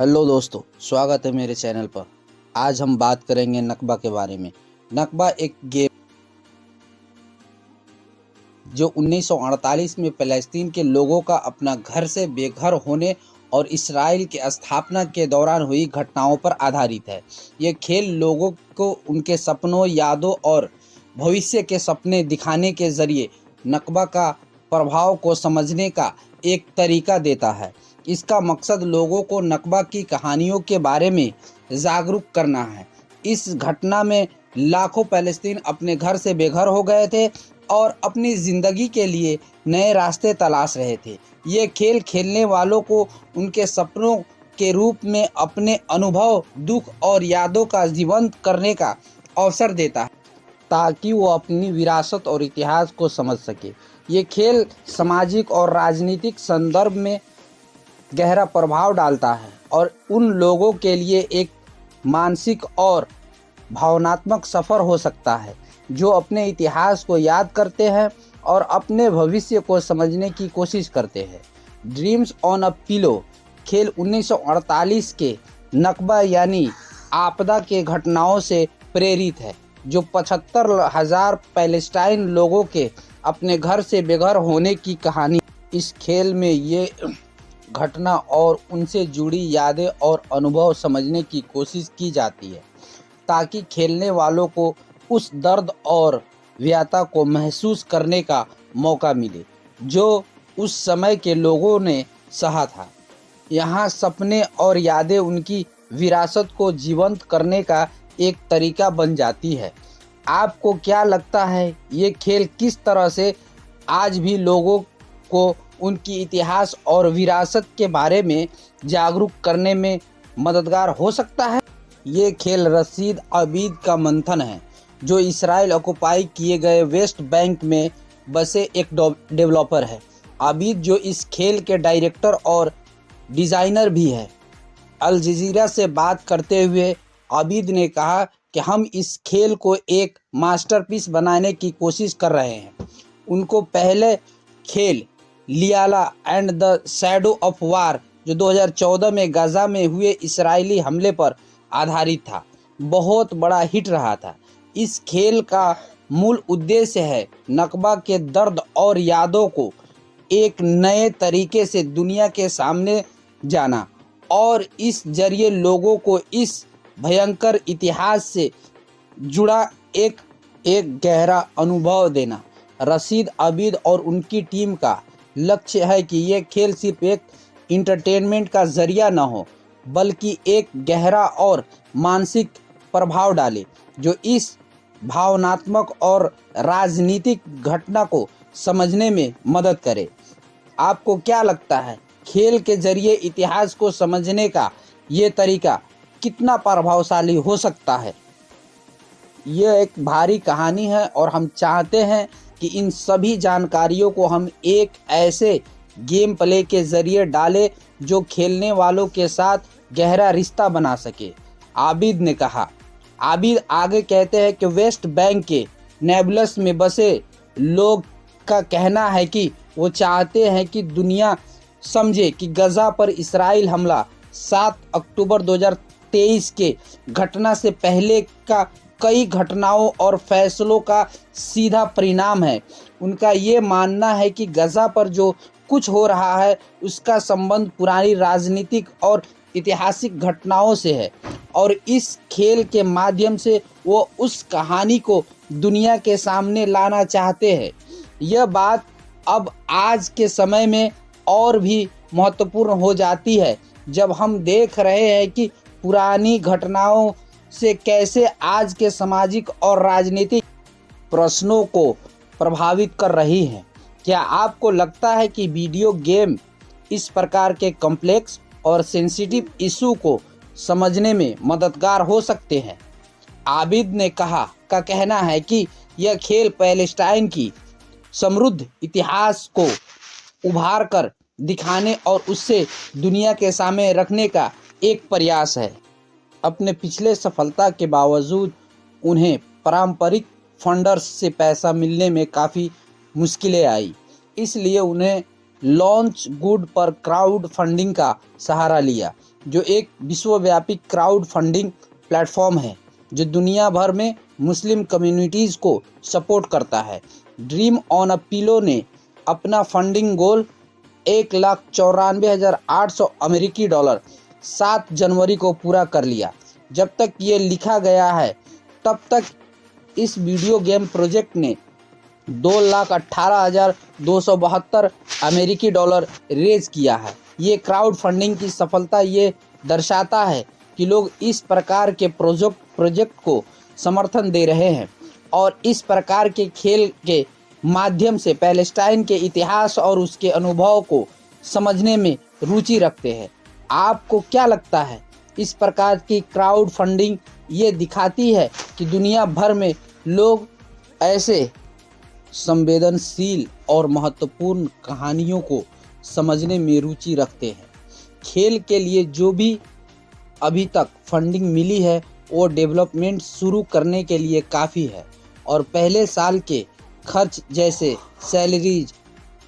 Hello दोस्तों, स्वागत है मेरे चैनल पर। आज हम बात करेंगे नकबा के बारे में। नकबा एक गेम जो 1948 में फ़लस्तीन के लोगों का अपना घर से बेघर होने और इसराइल के स्थापना के दौरान हुई घटनाओं पर आधारित है। ये खेल लोगों को उनके सपनों, यादों और भविष्य के सपने दिखाने के ज़रिए नकबा का प्रभाव को समझने का एक तरीका देता है। इसका मकसद लोगों को नकबा की कहानियों के बारे में जागरूक करना है। इस घटना में लाखों फ़लस्तीन अपने घर से बेघर हो गए थे और अपनी ज़िंदगी के लिए नए रास्ते तलाश रहे थे। ये खेल खेलने वालों को उनके सपनों के रूप में अपने अनुभव, दुख और यादों का जीवंत करने का अवसर देता है, ताकि वो अपनी विरासत और इतिहास को समझ सके। ये खेल सामाजिक और राजनीतिक संदर्भ में गहरा प्रभाव डालता है और उन लोगों के लिए एक मानसिक और भावनात्मक सफ़र हो सकता है जो अपने इतिहास को याद करते हैं और अपने भविष्य को समझने की कोशिश करते हैं। ड्रीम्स ऑन अ पिलो खेल 1948 के नकबा यानी आपदा के घटनाओं से प्रेरित है, जो 75,000 पैलेस्टाइन लोगों के अपने घर से बेघर होने की कहानी। इस खेल में ये घटना और उनसे जुड़ी यादें और अनुभव समझने की कोशिश की जाती है, ताकि खेलने वालों को उस दर्द और व्यथा को महसूस करने का मौका मिले जो उस समय के लोगों ने सहा था। यहाँ सपने और यादें उनकी विरासत को जीवंत करने का एक तरीका बन जाती है। आपको क्या लगता है, ये खेल किस तरह से आज भी लोगों को उनकी इतिहास और विरासत के बारे में जागरूक करने में मददगार हो सकता है? ये खेल रशीद अबीद का मंथन है, जो इसराइल ऑक्युपाई किए गए वेस्ट बैंक में बसे एक डेवलपर है। अबीद, जो इस खेल के डायरेक्टर और डिज़ाइनर भी है, अल जज़ीरा से बात करते हुए अबीद ने कहा कि हम इस खेल को एक मास्टरपीस बनाने की कोशिश कर रहे हैं। उनको पहले खेल लियाला and the shadow of war, जो 2014 में गाज़ा में हुए इसराइली हमले पर आधारित था, बहुत बड़ा हिट रहा था। इस खेल का मूल उद्देश्य है नकबा के दर्द और यादों को एक नए तरीके से दुनिया के सामने जाना और इस जरिए लोगों को इस भयंकर इतिहास से जुड़ा एक गहरा अनुभव देना। रशीद अबीद और उनकी टीम का लक्ष्य है कि ये खेल सिर्फ एक इंटरटेनमेंट का जरिया न हो, बल्कि एक गहरा और मानसिक प्रभाव डाले, जो इस भावनात्मक और राजनीतिक घटना को समझने में मदद करे। आपको क्या लगता है, खेल के जरिए इतिहास को समझने का ये तरीका कितना प्रभावशाली हो सकता है? यह एक भारी कहानी है और हम चाहते हैं कि इन सभी जानकारियों को हम एक ऐसे गेम प्ले के ज़रिए डालें जो खेलने वालों के साथ गहरा रिश्ता बना सके, आबिद ने कहा। आबिद आगे कहते हैं कि वेस्ट बैंक के नेबुलस में बसे लोग का कहना है कि वो चाहते हैं कि दुनिया समझे कि गाज़ा पर इसराइल हमला 7 अक्टूबर 2023 के घटना से पहले का कई घटनाओं और फैसलों का सीधा परिणाम है। उनका ये मानना है कि गाज़ा पर जो कुछ हो रहा है उसका संबंध पुरानी राजनीतिक और ऐतिहासिक घटनाओं से है और इस खेल के माध्यम से वो उस कहानी को दुनिया के सामने लाना चाहते हैं। यह बात अब आज के समय में और भी महत्वपूर्ण हो जाती है, जब हम देख रहे हैं कि पुरानी घटनाओं से कैसे आज के सामाजिक और राजनीतिक प्रश्नों को प्रभावित कर रही हैं। क्या आपको लगता है कि वीडियो गेम इस प्रकार के कॉम्प्लेक्स और सेंसिटिव इशू को समझने में मददगार हो सकते हैं? आबिद ने का कहना है कि यह खेल पैलेस्टाइन की समृद्ध इतिहास को उभार कर दिखाने और उससे दुनिया के सामने रखने का एक प्रयास है। अपने पिछले सफलता के बावजूद उन्हें पारंपरिक फंडर्स से पैसा मिलने में काफ़ी मुश्किलें आई, इसलिए उन्हें लॉन्च गुड पर क्राउड फंडिंग का सहारा लिया। जो एक विश्वव्यापी क्राउड फंडिंग प्लेटफॉर्म है जो दुनिया भर में मुस्लिम कम्युनिटीज़ को सपोर्ट करता है। ड्रीम ऑन अ पिलो ने अपना फंडिंग गोल 1,94,800 अमेरिकी डॉलर 7 जनवरी को पूरा कर लिया। जब तक ये लिखा गया है तब तक इस वीडियो गेम प्रोजेक्ट ने 2,18,272 अमेरिकी डॉलर रेज किया है। ये क्राउड फंडिंग की सफलता ये दर्शाता है कि लोग इस प्रकार के प्रोजेक्ट को समर्थन दे रहे हैं और इस प्रकार के खेल के माध्यम से पैलेस्टाइन के इतिहास और उसके अनुभव को समझने में रुचि रखते हैं। आपको क्या लगता है? इस प्रकार की क्राउड फंडिंग ये दिखाती है कि दुनिया भर में लोग ऐसे संवेदनशील और महत्वपूर्ण कहानियों को समझने में रुचि रखते हैं। खेल के लिए जो भी अभी तक फंडिंग मिली है वो डेवलपमेंट शुरू करने के लिए काफ़ी है और पहले साल के खर्च जैसे सैलरीज,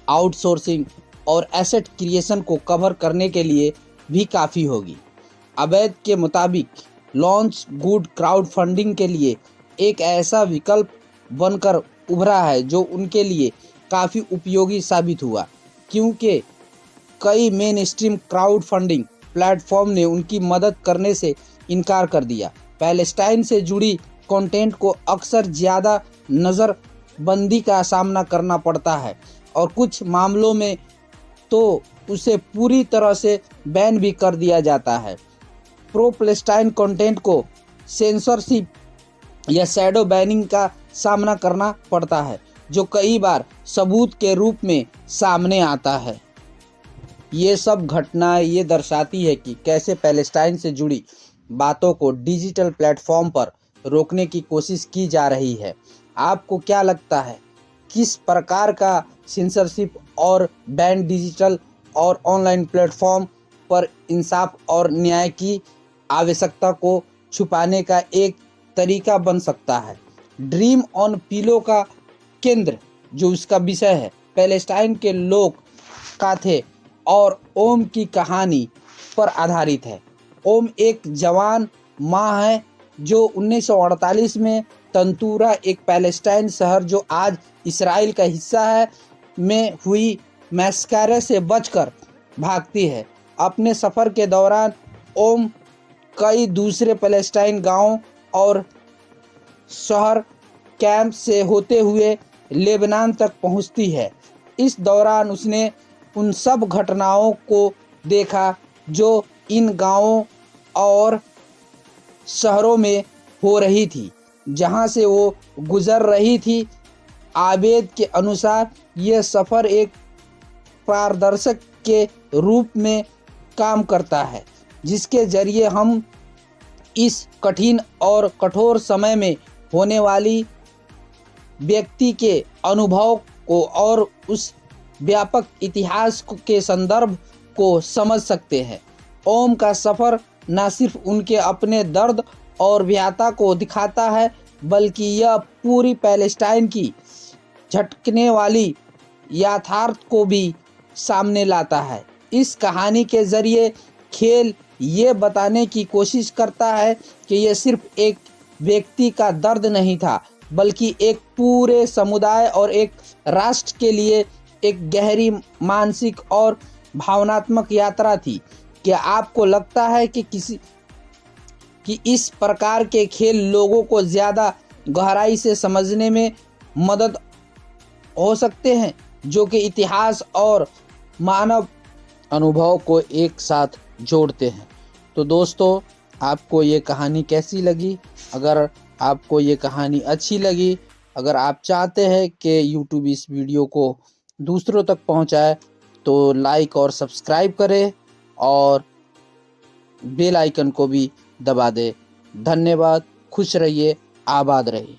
आउटसोर्सिंग और एसेट क्रिएशन को कवर करने के लिए भी काफ़ी होगी। अवैध के मुताबिक लॉन्च गुड क्राउड फंडिंग के लिए एक ऐसा विकल्प बनकर उभरा है जो उनके लिए काफ़ी उपयोगी साबित हुआ, क्योंकि कई main stream crowd funding platform ने उनकी मदद करने से इनकार कर दिया। पैलेस्टाइन से जुड़ी कंटेंट को अक्सर ज़्यादा नज़रबंदी का सामना करना पड़ता है और कुछ मामलों में तो उसे पूरी तरह से बैन भी कर दिया जाता है। प्रो पैलेस्टाइन कंटेंट को सेंसरशिप या शैडो बैनिंग का सामना करना पड़ता है जो कई बार सबूत के रूप में सामने आता है। ये सब घटनाएं ये दर्शाती है कि कैसे पैलेस्टाइन से जुड़ी बातों को डिजिटल प्लेटफॉर्म पर रोकने की कोशिश की जा रही है। आपको क्या लगता है? किस प्रकार का सेंसरशिप और बैन डिजिटल और ऑनलाइन प्लेटफॉर्म पर इंसाफ और न्याय की आवश्यकता को छुपाने का एक तरीका बन सकता है? ड्रीम ऑन पिलो का केंद्र जो उसका विषय है पैलेस्टाइन के लोग का थे और ओम की कहानी पर आधारित है। ओम एक जवान माँ है जो 1948 में तंतूरा, एक पैलेस्टाइन शहर जो आज इसराइल का हिस्सा है, में हुई मैस्करे से बचकर भागती है। अपने सफ़र के दौरान ओम कई दूसरे पैलेस्टाइन गांवों और शहर कैंप से होते हुए लेबनान तक पहुंचती है। इस दौरान उसने उन सब घटनाओं को देखा जो इन गांवों और शहरों में हो रही थी जहां से वो गुजर रही थी। आबेद के अनुसार यह सफ़र एक पारदर्शक के रूप में काम करता है जिसके जरिए हम इस कठिन और कठोर समय में होने वाली व्यक्ति के अनुभव को और उस व्यापक इतिहास के संदर्भ को समझ सकते हैं। ओम का सफ़र न सिर्फ उनके अपने दर्द और व्यथा को दिखाता है बल्कि यह पूरी पैलेस्टाइन की झटकने वाली यथार्थ को भी सामने लाता है। इस कहानी के ज़रिए खेल ये बताने की कोशिश करता है कि यह सिर्फ एक व्यक्ति का दर्द नहीं था बल्कि एक पूरे समुदाय और एक राष्ट्र के लिए एक गहरी मानसिक और भावनात्मक यात्रा थी। क्या आपको लगता है कि इस प्रकार के खेल लोगों को ज़्यादा गहराई से समझने में मदद हो सकते हैं जो कि इतिहास और मानव अनुभव को एक साथ जोड़ते हैं? तो दोस्तों, आपको ये कहानी कैसी लगी? अगर आपको ये कहानी अच्छी लगी, अगर आप चाहते हैं कि यूट्यूब इस वीडियो को दूसरों तक पहुंचाए, तो लाइक और सब्सक्राइब करें और बेल आइकन को भी दबा दें। धन्यवाद। खुश रहिए, आबाद रहिए।